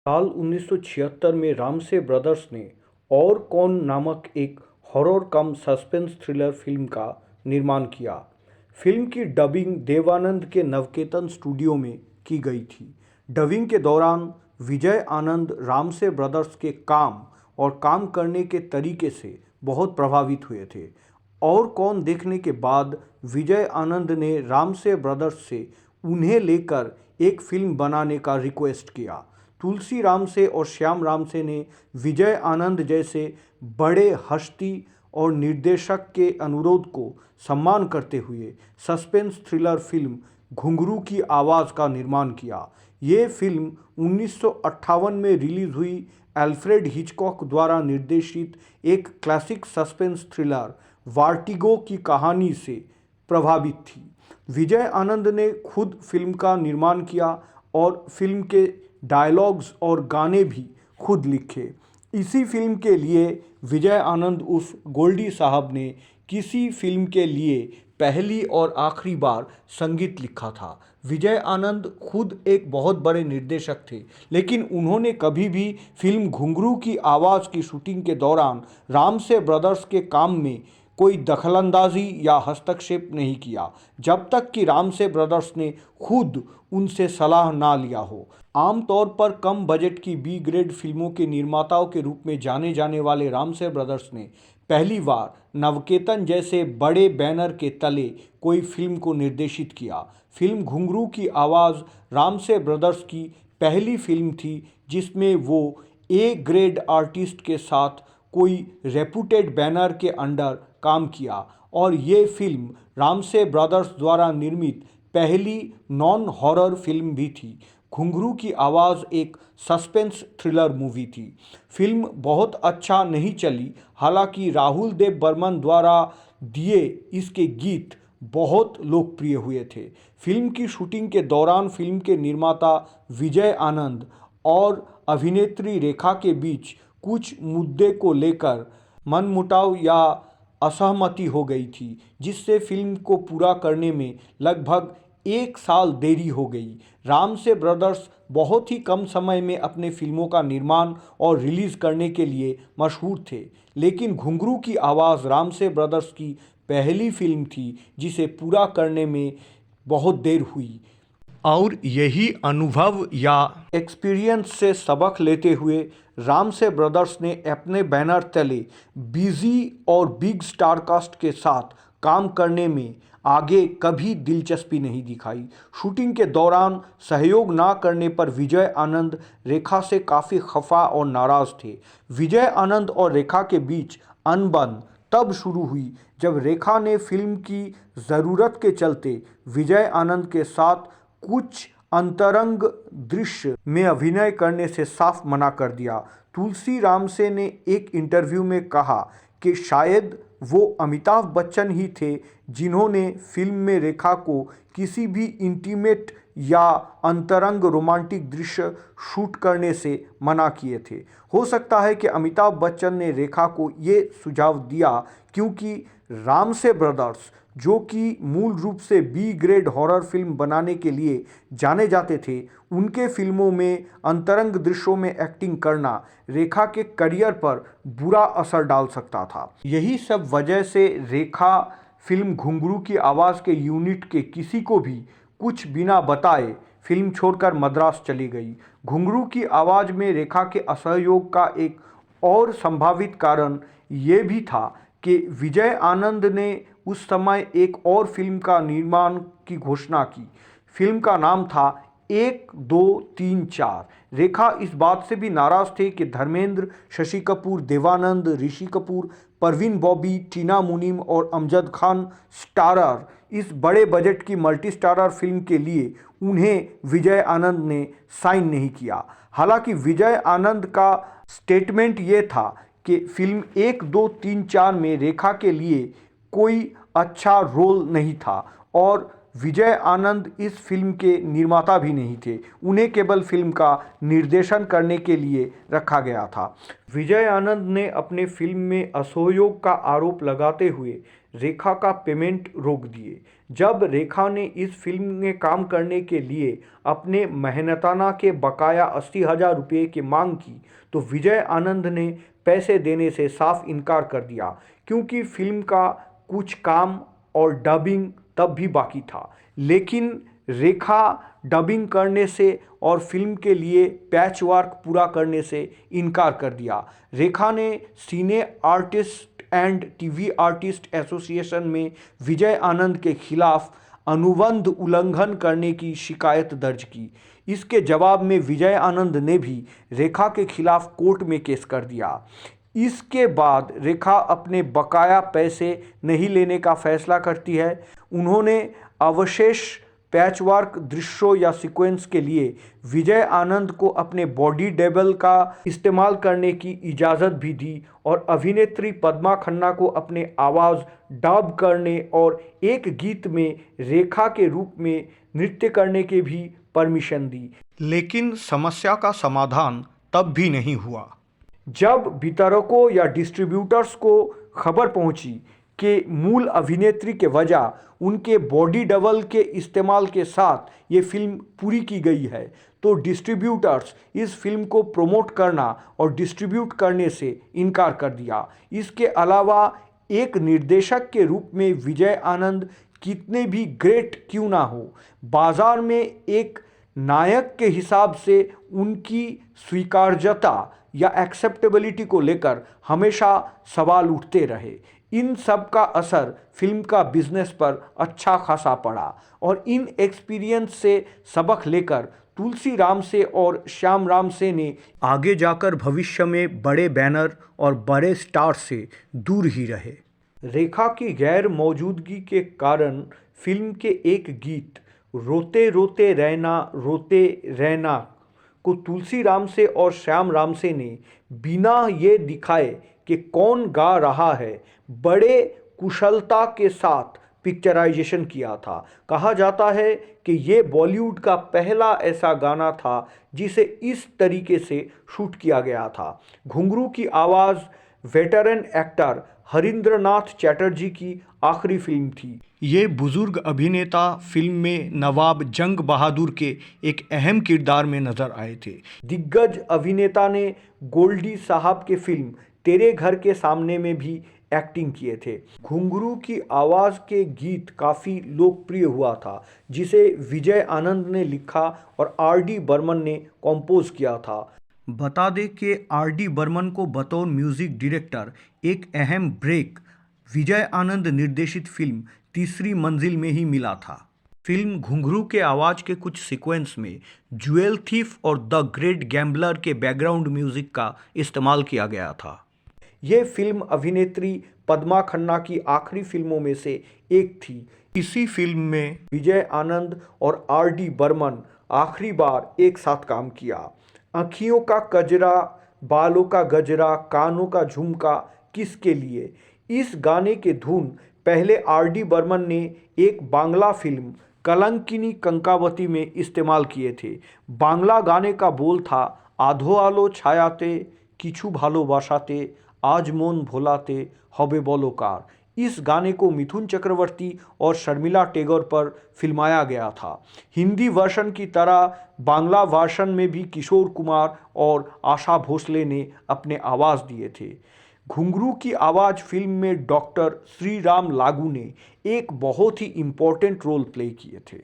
साल 1976 में Ramsay brothers ने और कौन नामक एक हॉरर कम सस्पेंस थ्रिलर फिल्म का निर्माण किया। फिल्म की डबिंग देवानंद के नवकेतन स्टूडियो में की गई थी। डबिंग के दौरान विजय आनंद रामसे ब्रदर्स के काम और काम करने के तरीके से बहुत प्रभावित हुए थे। और कौन देखने के बाद विजय आनंद ने रामसे ब्रदर्स से उन्हें लेकर एक फिल्म बनाने का रिक्वेस्ट किया। तुलसी रामसे और श्याम रामसे ने विजय आनंद जैसे बड़े हस्ती और निर्देशक के अनुरोध को सम्मान करते हुए सस्पेंस थ्रिलर फिल्म घुंघरू की आवाज़ का निर्माण किया। ये फिल्म 1958 में रिलीज हुई अल्फ्रेड हिचकॉक द्वारा निर्देशित एक क्लासिक सस्पेंस थ्रिलर वर्टिगो की कहानी से प्रभावित थी। विजय आनंद ने खुद फिल्म का निर्माण किया और फिल्म के डायलॉग्स और गाने भी खुद लिखे। इसी फिल्म के लिए विजय आनंद उर्फ गोल्डी साहब ने किसी फिल्म के लिए पहली और आखिरी बार संगीत लिखा था। विजय आनंद खुद एक बहुत बड़े निर्देशक थे, लेकिन उन्होंने कभी भी फिल्म घुंघरू की आवाज़ की शूटिंग के दौरान रामसे ब्रदर्स के काम में कोई दखलंदाजी या हस्तक्षेप नहीं किया, जब तक कि रामसे ब्रदर्स ने खुद उनसे सलाह ना लिया हो। आमतौर पर कम बजट की बी ग्रेड फिल्मों के निर्माताओं के रूप में जाने जाने वाले रामसे ब्रदर्स ने पहली बार नवकेतन जैसे बड़े बैनर के तले कोई फिल्म को निर्देशित किया। फिल्म घुंघरू की आवाज़ रामसे ब्रदर्स की पहली फिल्म थी जिसमें वो ए ग्रेड आर्टिस्ट के साथ कोई रेपुटेड बैनर के अंडर काम किया, और ये फिल्म रामसे ब्रदर्स द्वारा निर्मित पहली नॉन हॉरर फिल्म भी थी। घुंघरू की आवाज़ एक सस्पेंस थ्रिलर मूवी थी। फिल्म बहुत अच्छा नहीं चली, हालांकि राहुल देव बर्मन द्वारा दिए इसके गीत बहुत लोकप्रिय हुए थे। फिल्म की शूटिंग के दौरान फिल्म के निर्माता विजय आनंद और अभिनेत्री रेखा के बीच कुछ मुद्दे को लेकर मनमुटाव या असहमति हो गई थी, जिससे फिल्म को पूरा करने में लगभग 1 साल देरी हो गई। रामसे ब्रदर्स बहुत ही कम समय में अपने फिल्मों का निर्माण और रिलीज करने के लिए मशहूर थे, लेकिन घुंघरू की आवाज़ रामसे ब्रदर्स की पहली फिल्म थी जिसे पूरा करने में बहुत देर हुई। और यही अनुभव या एक्सपीरियंस से सबक लेते हुए रामसे ब्रदर्स ने अपने बैनर तले बिजी और बिग स्टार कास्ट के साथ काम करने में आगे कभी दिलचस्पी नहीं दिखाई। शूटिंग के दौरान सहयोग ना करने पर विजय आनंद रेखा से काफ़ी खफा और नाराज़ थे। विजय आनंद और रेखा के बीच अनबन तब शुरू हुई जब रेखा ने फिल्म की ज़रूरत के चलते विजय आनंद के साथ कुछ अंतरंग दृश्य में अभिनय करने से साफ मना कर दिया। तुलसी रामसे ने एक इंटरव्यू में कहा कि शायद वो अमिताभ बच्चन ही थे जिन्होंने फिल्म में रेखा को किसी भी इंटीमेट या अंतरंग रोमांटिक दृश्य शूट करने से मना किए थे। हो सकता है कि अमिताभ बच्चन ने रेखा को ये सुझाव दिया क्योंकि रामसे ब्रदर्स, जो कि मूल रूप से बी ग्रेड हॉरर फिल्म बनाने के लिए जाने जाते थे, उनके फिल्मों में अंतरंग दृश्यों में एक्टिंग करना रेखा के करियर पर बुरा असर डाल सकता था। यही सब वजह से रेखा फिल्म घुंघरू की आवाज़ के यूनिट के किसी को भी कुछ बिना बताए फिल्म छोड़कर मद्रास चली गई। घुंघरू की आवाज़ में रेखा के असहयोग का एक और संभावित कारण ये भी था कि विजय आनंद ने उस समय एक और फिल्म का निर्माण की घोषणा की। फिल्म का नाम था 1 2 3 4। रेखा इस बात से भी नाराज़ थे कि धर्मेंद्र, शशि कपूर, देवानंद, ऋषि कपूर, परवीन बॉबी, टीना मुनीम और अमजद खान स्टारर इस बड़े बजट की मल्टी स्टारर फिल्म के लिए उन्हें विजय आनंद ने साइन नहीं किया। हालांकि विजय आनंद का स्टेटमेंट ये था कि फिल्म 1 2 3 4 में रेखा के लिए कोई अच्छा रोल नहीं था और विजय आनंद इस फिल्म के निर्माता भी नहीं थे, उन्हें केवल फिल्म का निर्देशन करने के लिए रखा गया था। विजय आनंद ने अपने फिल्म में असहयोग का आरोप लगाते हुए रेखा का पेमेंट रोक दिए। जब रेखा ने इस फिल्म में काम करने के लिए अपने मेहनताना के बकाया 80,000 रुपये की मांग की तो विजय आनंद ने पैसे देने से साफ इनकार कर दिया, क्योंकि फिल्म का कुछ काम और डबिंग तब भी बाकी था। लेकिन रेखा डबिंग करने से और फिल्म के लिए पैच वर्क पूरा करने से इनकार कर दिया। रेखा ने cine artist and TV artist association में विजय आनंद के खिलाफ अनुबंध उल्लंघन करने की शिकायत दर्ज की। इसके जवाब में विजय आनंद ने भी रेखा के खिलाफ कोर्ट में केस कर दिया। इसके बाद रेखा अपने बकाया पैसे नहीं लेने का फैसला करती है। उन्होंने अवशेष पैचवर्क दृश्यों या सीक्वेंस के लिए विजय आनंद को अपने बॉडी डबल का इस्तेमाल करने की इजाज़त भी दी और अभिनेत्री पद्मा खन्ना को अपने आवाज़ डब करने और एक गीत में रेखा के रूप में नृत्य करने के भी परमिशन दी। लेकिन समस्या का समाधान तब भी नहीं हुआ। जब वितरकों या डिस्ट्रीब्यूटर्स को खबर पहुंची कि मूल अभिनेत्री के वजह उनके बॉडी डबल के इस्तेमाल के साथ ये फिल्म पूरी की गई है, तो डिस्ट्रीब्यूटर्स इस फिल्म को प्रमोट करना और डिस्ट्रीब्यूट करने से इनकार कर दिया। इसके अलावा एक निर्देशक के रूप में विजय आनंद कितने भी ग्रेट क्यों ना हो, बाजार में एक नायक के हिसाब से उनकी स्वीकार्यता या एक्सेप्टेबिलिटी को लेकर हमेशा सवाल उठते रहे। इन सब का असर फिल्म का बिजनेस पर अच्छा खासा पड़ा और इन एक्सपीरियंस से सबक लेकर तुलसी रामसे और श्याम रामसे ने आगे जाकर भविष्य में बड़े बैनर और बड़े स्टार से दूर ही रहे। रेखा की गैर मौजूदगी के कारण फिल्म के एक गीत रोते रोते रहना को तुलसी रामसे और श्याम रामसे ने बिना ये दिखाए कि कौन गा रहा है बड़े कुशलता के साथ पिक्चराइजेशन किया था। कहा जाता है कि ये बॉलीवुड का पहला ऐसा गाना था जिसे इस तरीके से शूट किया गया था। घुंघरू की आवाज़ वेटरन एक्टर हरिंद्रनाथ चैटर्जी की आखिरी फिल्म थी। ये बुजुर्ग अभिनेता फिल्म में नवाब जंग बहादुर के एक अहम किरदार में नजर आए थे। दिग्गज अभिनेता ने गोल्डी साहब के फिल्म तेरे घर के सामने में भी एक्टिंग किए थे। घुंघरू की आवाज़ के गीत काफ़ी लोकप्रिय हुआ था, जिसे विजय आनंद ने लिखा और आर.डी. बर्मन ने कंपोज किया था। बता दें कि आर.डी. बर्मन को बतौर म्यूज़िक डायरेक्टर एक अहम ब्रेक विजय आनंद निर्देशित फिल्म तीसरी मंजिल में ही मिला था। फिल्म घुंघरू के आवाज़ के कुछ सीक्वेंस में ज्वेल थीफ और द ग्रेट गैम्बलर के बैकग्राउंड म्यूज़िक का इस्तेमाल किया गया था। ये फिल्म अभिनेत्री पद्मा खन्ना की आखिरी फिल्मों में से एक थी। इसी फिल्म में विजय आनंद और आर.डी. बर्मन आखिरी बार एक साथ काम किया। आँखियों का कजरा, बालों का गजरा, कानों का झुमका किसके लिए, इस गाने के धुन पहले आर.डी. बर्मन ने एक बांग्ला फिल्म कलंकिनी कंकावती में इस्तेमाल किए थे। बांग्ला गाने का बोल था आधो आलो छायाते किछु भालोबासाते आज मन भोलाते हबे बलोकार। इस गाने को मिथुन चक्रवर्ती और शर्मिला टैगोर पर फिल्माया गया था। हिंदी वर्षन की तरह बांग्ला वर्षन में भी किशोर कुमार और आशा भोसले ने अपने आवाज़ दिए थे। घुंघरू की आवाज़ फिल्म में डॉक्टर श्री राम लागू ने एक बहुत ही इम्पोर्टेंट रोल प्ले किए थे।